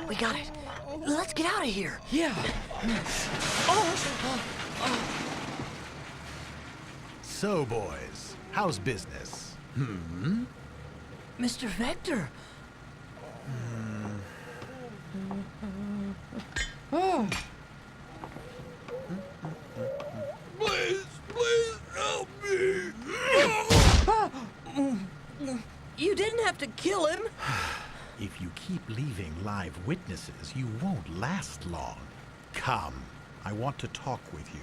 We got it. Let's get out of here. Yeah. So, boys, how's business? Mr. Vector. Please help me. You didn't have to kill him. If you keep leaving live witnesses, you won't last long. Come, I want to talk with you.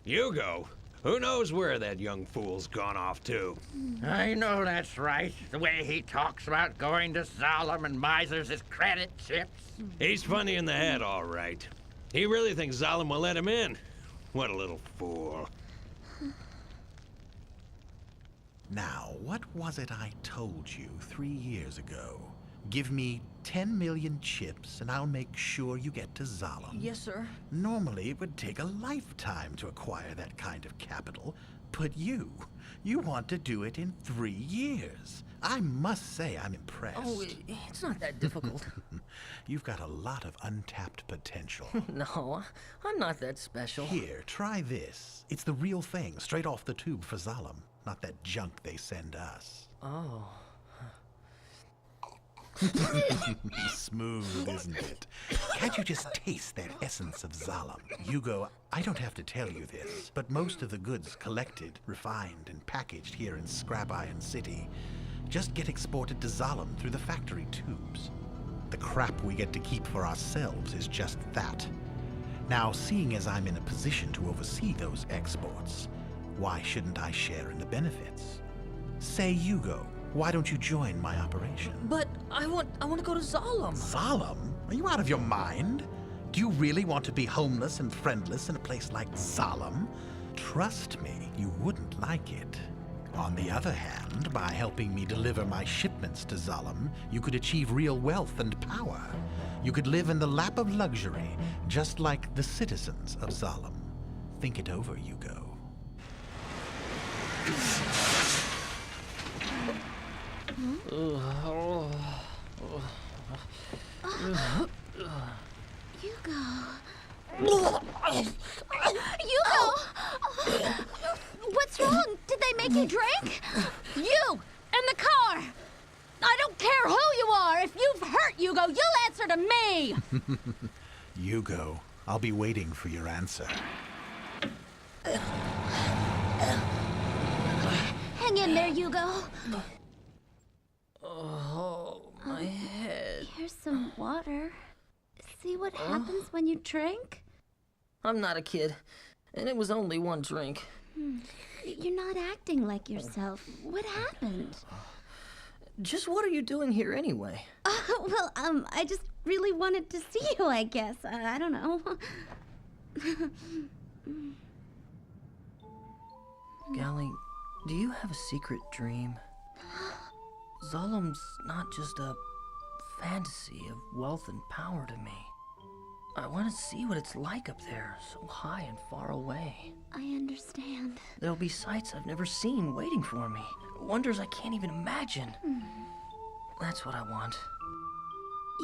Hugo, who knows where that young fool's gone off to? I know that's right. The way he talks about going to Solemn and misers his credit chips. He's funny in the head, all right. He really thinks Zalem will let him in. What a little fool. Now, what was it I told you 3 years ago? Give me 10 million chips and I'll make sure you get to Zalem. Yes, sir. Normally, it would take a lifetime to acquire that kind of capital, but you want to do it in 3 years. I must say I'm impressed. Oh, it's not that difficult. You've got a lot of untapped potential. No, I'm not that special. Here, try this. It's the real thing, straight off the tube for Zalem, not that junk they send us. Oh. Smooth, isn't it? Can't you just taste that essence of Zalem? Hugo, I don't have to tell you this, but most of the goods collected, refined, and packaged here in Scrap Iron City just get exported to Zalem through the factory tubes. The crap we get to keep for ourselves is just that. Now, seeing as I'm in a position to oversee those exports, why shouldn't I share in the benefits? Say, Hugo, why don't you join my operation? But I want to go to Zalem. Zalem? Are you out of your mind? Do you really want to be homeless and friendless in a place like Zalem? Trust me, you wouldn't like it. On the other hand, by helping me deliver my shipments to Zalem, you could achieve real wealth and power. You could live in the lap of luxury, just like the citizens of Zalem. Think it over, Hugo. Hugo! What's wrong? Did they make you drink? You! In the car! I don't care who you are! If you've hurt Hugo, you'll answer to me! Hugo, I'll be waiting for your answer. Hang in there, Hugo. Oh, my head. Here's some water. See what happens when you drink? I'm not a kid, and it was only one drink. You're not acting like yourself. What happened? Just what are you doing here anyway? Well, I just really wanted to see you, I guess. I don't know. Gally, do you have a secret dream? Zalem's not just a fantasy of wealth and power to me. I want to see what it's like up there, so high and far away. I understand. There'll be sights I've never seen waiting for me. Wonders I can't even imagine. That's what I want.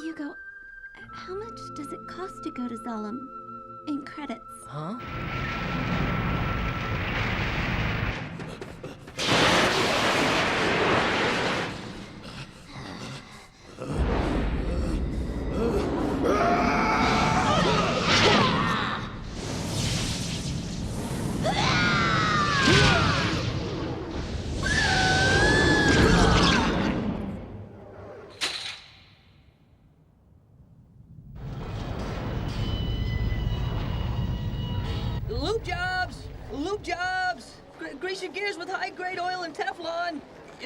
Hugo, how much does it cost to go to Zalem in credits? Huh? Loop jobs! Loop jobs! Grease your gears with high-grade oil and Teflon!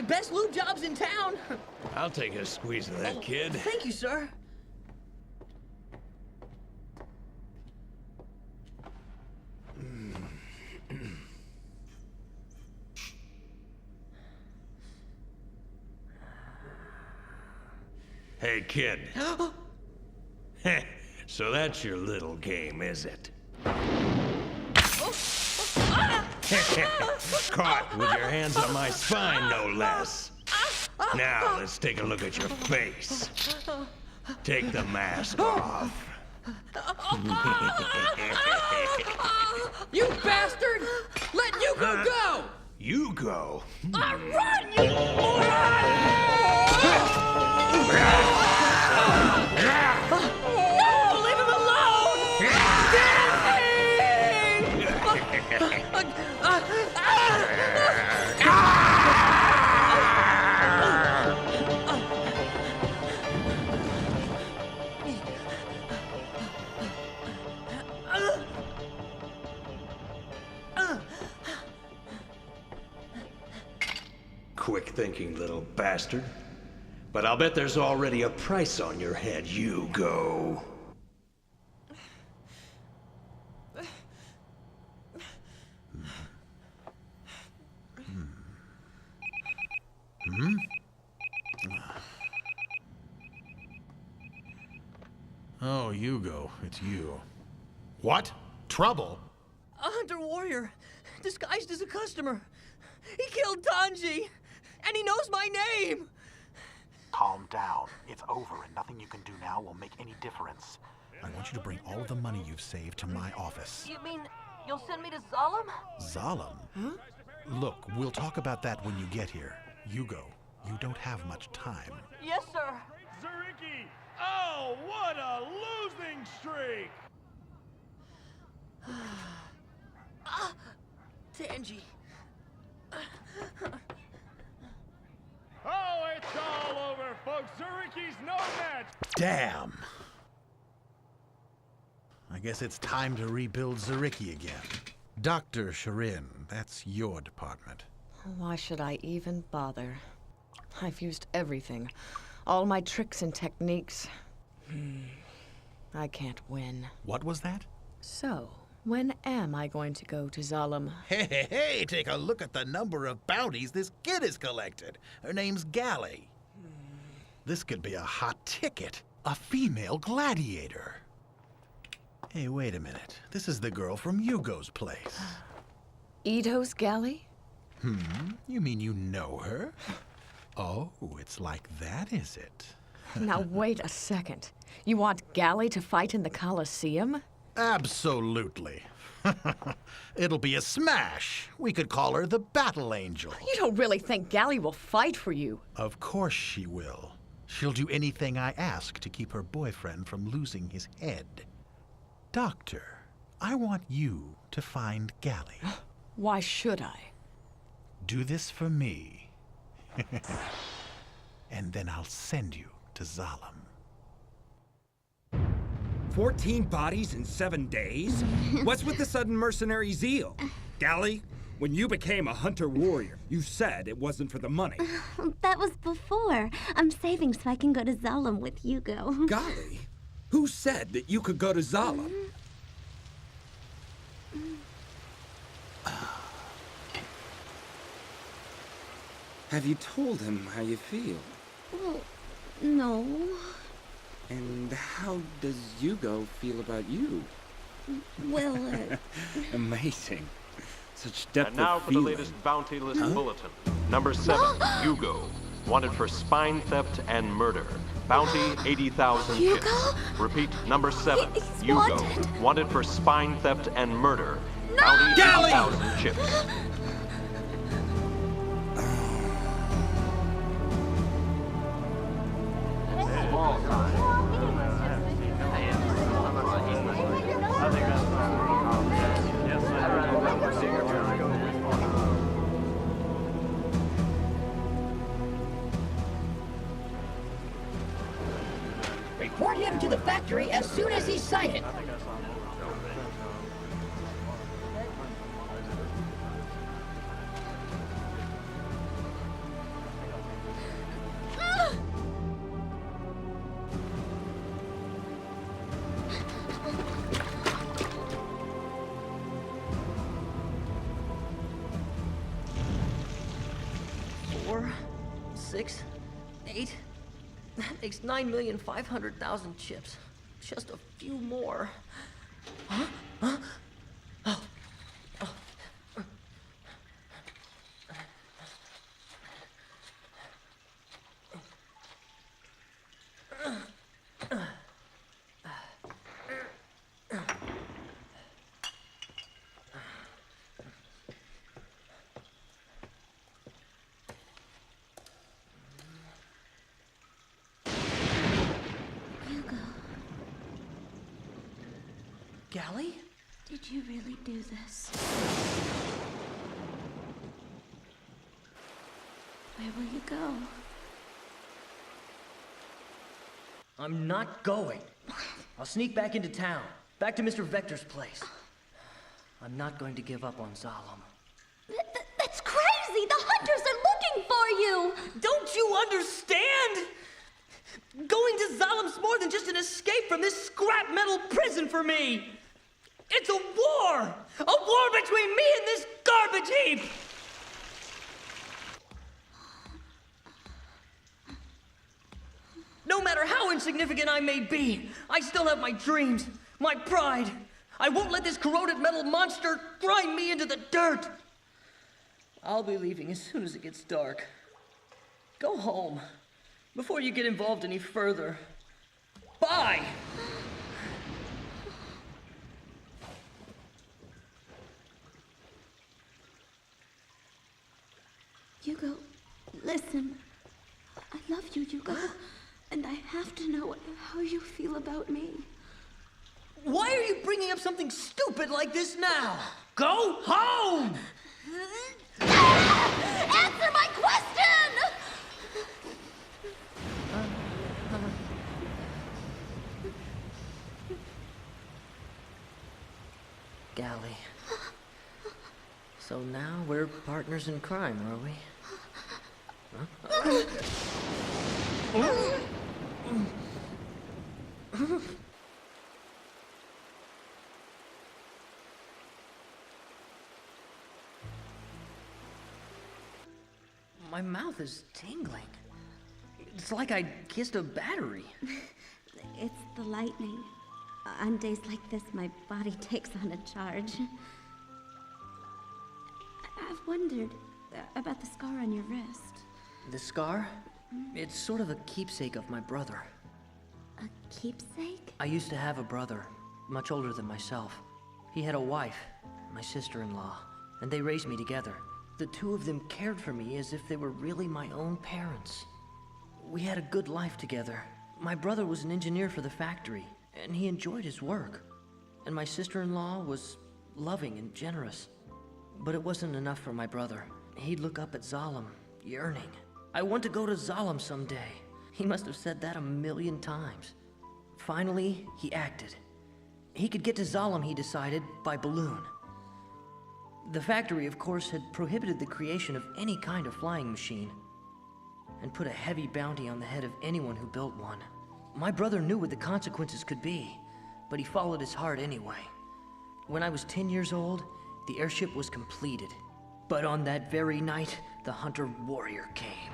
Best lube jobs in town. I'll take a squeeze of that, kid. Thank you, sir. Hey, kid. So that's your little game, is it? Caught with your hands on my spine, no less. Now, let's take a look at your face. Take the mask off. You bastard! Let Hugo go! You go. Run, you No! Leave him alone! Quick thinking, little bastard. But I'll bet there's already a price on your head, Hugo. Oh, Hugo, it's you. What? Trouble? A hunter warrior, disguised as a customer. He killed Tanji, and he knows my name. Calm down. It's over, and nothing you can do now will make any difference. I want you to bring all of the money you've saved to my office. You mean you'll send me to Zalem? Zalem? Huh? Look, we'll talk about that when you get here. Hugo, you don't have much time. Yes, sir. Zariki! Oh, what a losing streak! Tanji. Oh, it's all over, folks. Zuriki's no match. Damn! I guess it's time to rebuild Zariki again. Dr. Shirin, that's your department. Why should I even bother? I've used everything. All my tricks and techniques. I can't win. What was that? So, when am I going to go to Zalem? Hey, take a look at the number of bounties this kid has collected. Her name's Gally. This could be a hot ticket. A female gladiator. Hey, wait a minute. This is the girl from Hugo's place. Ito's Galley? You mean you know her? Oh, it's like that, is it? Now wait a second. You want Galley to fight in the Colosseum? Absolutely. It'll be a smash. We could call her the Battle Angel. You don't really think Galley will fight for you? Of course she will. She'll do anything I ask to keep her boyfriend from losing his head. Doctor, I want you to find Gally. Why should I? Do this for me. And then I'll send you to Zalem. 14 bodies in 7 days? What's with the sudden mercenary zeal? Gally, when you became a hunter warrior, you said it wasn't for the money. That was before. I'm saving so I can go to Zalem with Hugo. Golly, who said that you could go to Zalem? Have you told him how you feel? Well, no. And how does Hugo feel about you? Well, Amazing. Such depth And now of for the feeling. latest bounty list bulletin. Number 7, Hugo. Wanted for spine theft and murder. Bounty 80,000 Hugo? chips. Repeat, number 7, He's Hugo. wanted. Wanted for spine theft and murder. No! Bounty Gally! 80,000 chips. Report him to the factory as soon as he's sighted. That makes 9,500,000 chips. Just a few more. Huh? Huh? Oh. Oh. Gally? Did you really do this? Where will you go? I'm not going. I'll sneak back into town, back to Mr. Vector's place. I'm not going to give up on Zalem. That's crazy! The hunters are looking for you! Don't you understand? Going to Zalem's more than just an escape from this scrap metal prison for me. It's a war! A war between me and this garbage heap! No matter how insignificant I may be, I still have my dreams, my pride. I won't let this corroded metal monster grind me into the dirt. I'll be leaving as soon as it gets dark. Go home, before you get involved any further. Bye! Hugo, listen. I love you, Hugo. And I have to know how you feel about me. Why are you bringing up something stupid like this now? Go home! Answer my question! Gally. So now we're partners in crime, are we? Huh? My mouth is tingling. It's like I kissed a battery. It's the lightning. On days like this, my body takes on a charge. I've wondered about the scar on your wrist. The scar? It's sort of a keepsake of my brother. A keepsake? I used to have a brother, much older than myself. He had a wife, my sister-in-law, and they raised me together. The two of them cared for me as if they were really my own parents. We had a good life together. My brother was an engineer for the factory, and he enjoyed his work. And my sister-in-law was loving and generous. But it wasn't enough for my brother. He'd look up at Zalem, yearning. I want to go to Zalem someday. He must have said that 1,000,000 times. Finally, he acted. He could get to Zalem, he decided, by balloon. The factory, of course, had prohibited the creation of any kind of flying machine, and put a heavy bounty on the head of anyone who built one. My brother knew what the consequences could be, but he followed his heart anyway. When I was 10 years old, the airship was completed. But on that very night, the hunter-warrior came.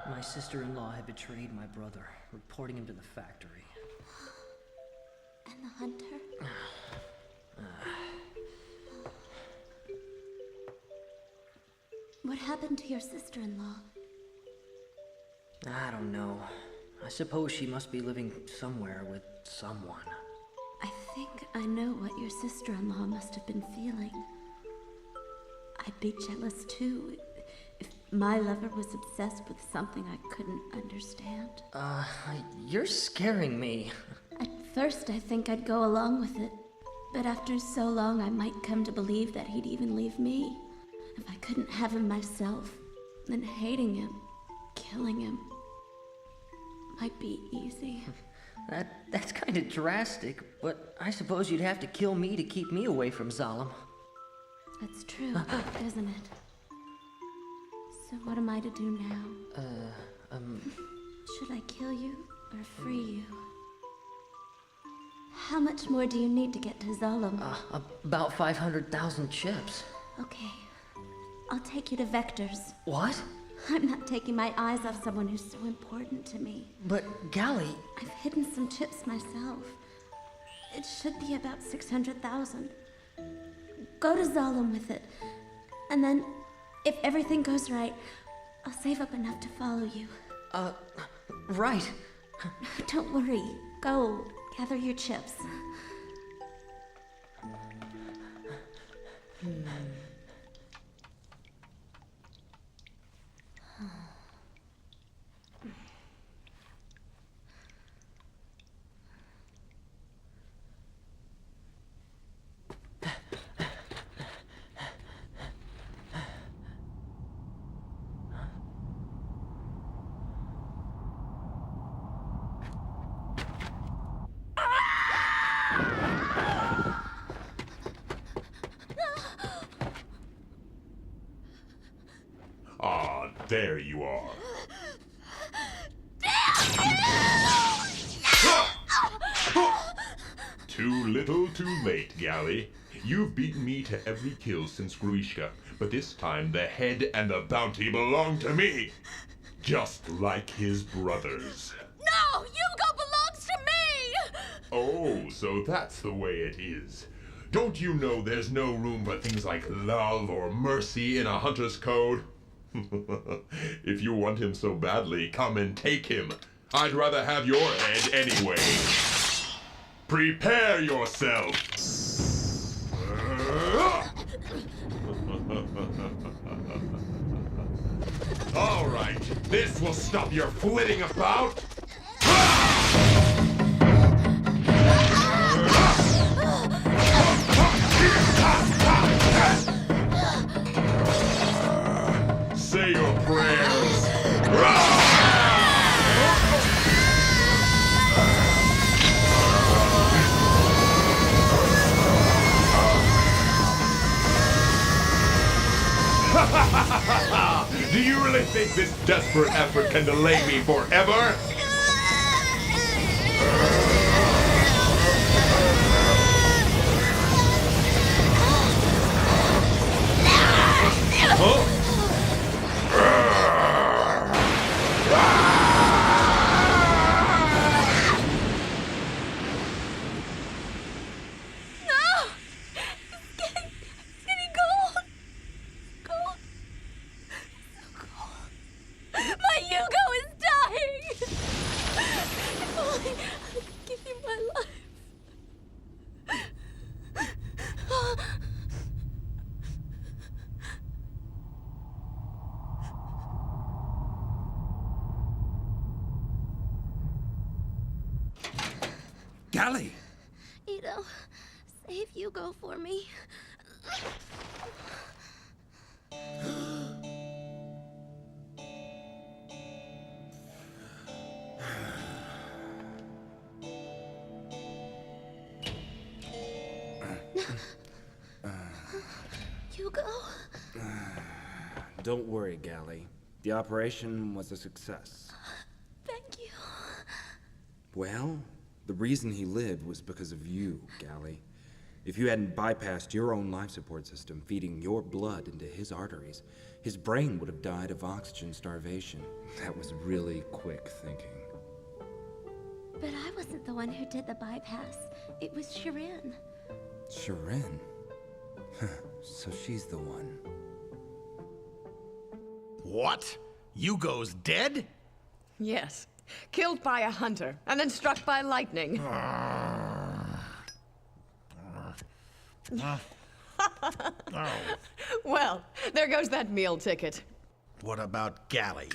My sister-in-law had betrayed my brother, reporting him to the factory. And the hunter? What happened to your sister-in-law? I don't know. I suppose she must be living somewhere with someone. I think I know what your sister-in-law must have been feeling. I'd be jealous too, if my lover was obsessed with something I couldn't understand. You're scaring me. At first, I think I'd go along with it. But after so long, I might come to believe that he'd even leave me. If I couldn't have him myself, then hating him, killing him, might be easy. That's kind of drastic, but I suppose you'd have to kill me to keep me away from Zalem. That's true, isn't it? So what am I to do now? Should I kill you or free you? How much more do you need to get to Zalem? About 500,000 chips. Okay. I'll take you to Vector's. What? I'm not taking my eyes off someone who's so important to me. But, Gally... I've hidden some chips myself. It should be about 600,000. Go to Zalem with it. And then, if everything goes right, I'll save up enough to follow you. Right. Don't worry. Go, gather your chips. Ah, there you are. Too little, too late, Gally. You've beaten me to every kill since Grishka, but this time the head and the bounty belong to me. Just like his brothers. No! Hugo belongs to me! Oh, so that's the way it is. Don't you know there's no room for things like love or mercy in a hunter's code? If you want him so badly, come and take him. I'd rather have your head anyway. Prepare yourself! All right, this will stop your flitting about. Say your prayers. Do you really think this desperate effort can delay me forever? Huh? Gally! Ito, save Hugo for me. Hugo? Don't worry, Gally. The operation was a success. Thank you. Well, the reason he lived was because of you, Gally. If you hadn't bypassed your own life support system, feeding your blood into his arteries, his brain would have died of oxygen starvation. That was really quick thinking. But I wasn't the one who did the bypass. It was Shirin. Shirin? So she's the one. What? Hugo's dead? Yes. Killed by a hunter, and then struck by lightning. Well, there goes that meal ticket. What about Gally?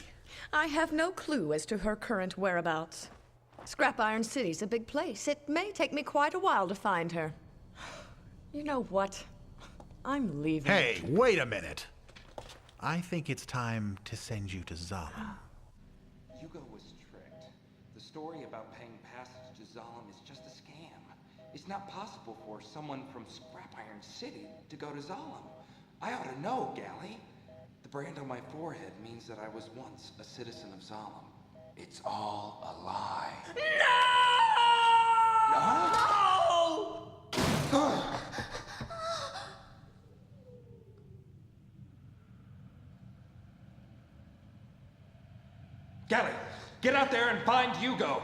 I have no clue as to her current whereabouts. Scrap Iron City's a big place. It may take me quite a while to find her. You know what? I'm leaving. Hey, wait a minute. I think it's time to send you to Zalem. Hugo was tricked. The story about paying passage to Zalem is just a scam. It's not possible for someone from Scrap Iron City to go to Zalem. I ought to know, Gally. The brand on my forehead means that I was once a citizen of Zalem. It's all a lie. Gally, get out there and find Hugo.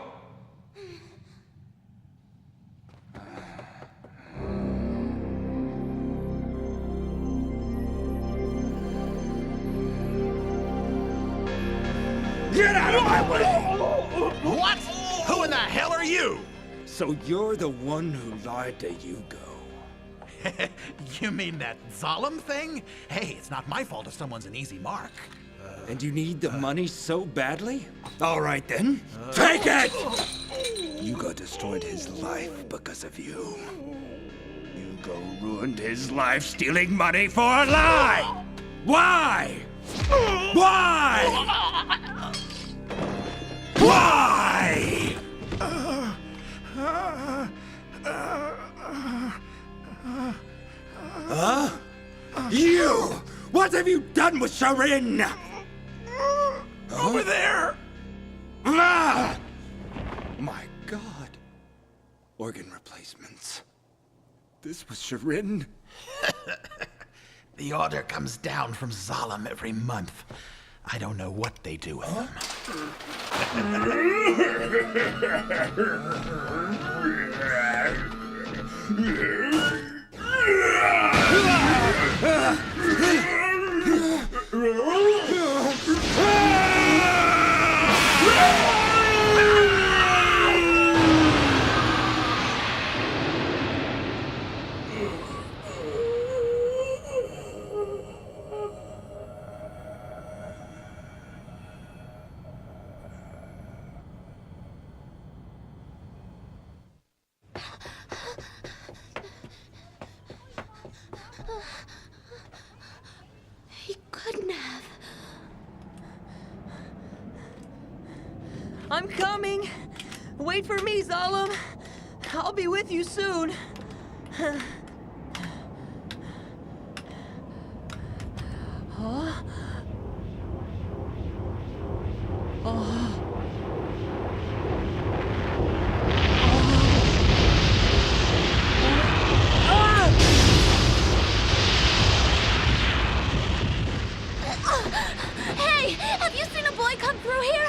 Get out of my way! What? Who in the hell are you? So you're the one who lied to Hugo. You mean that Zalem thing? Hey, it's not my fault if someone's an easy mark. And you need the money so badly? All right then, take it! Hugo destroyed his life because of you. Hugo ruined his life stealing money for a lie! Why? Why? Why? Huh? You! What have you done with Sharin? Over there! Ah! My God. Organ replacements. This was Sharin? The order comes down from Zalem every month. I don't know what they do with them. He couldn't have. I'm coming. Wait for me, Zalem. I'll be with you soon. Huh? Oh. Hey, have you seen a boy come through here?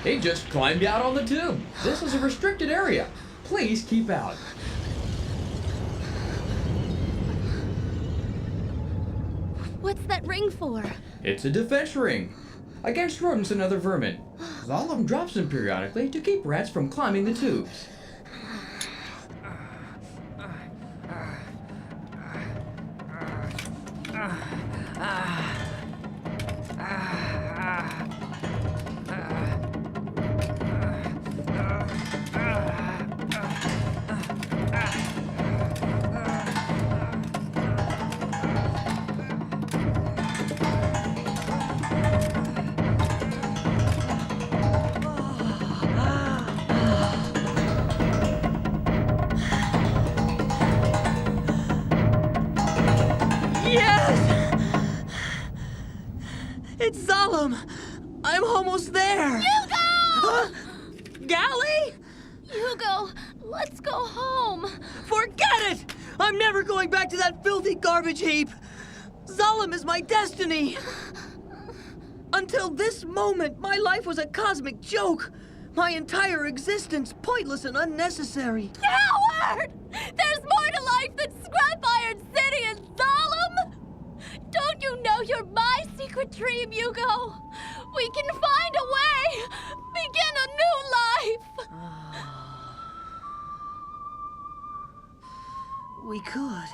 He just climbed out on the tube. This is a restricted area. Please keep out. What's that ring for? It's a defense ring. Against rodents and other vermin. Zalem drops them periodically to keep rats from climbing the tubes. It's Zalem! I'm almost there! Hugo! Huh? Gally? Hugo, let's go home. Forget it! I'm never going back to that filthy garbage heap! Zalem is my destiny! Until this moment, my life was a cosmic joke! My entire existence pointless and unnecessary! Coward! There's more to life than Scrap Iron City and Zalem! Don't you know you're my secret dream, Hugo? We can find a way! Begin a new life! We could.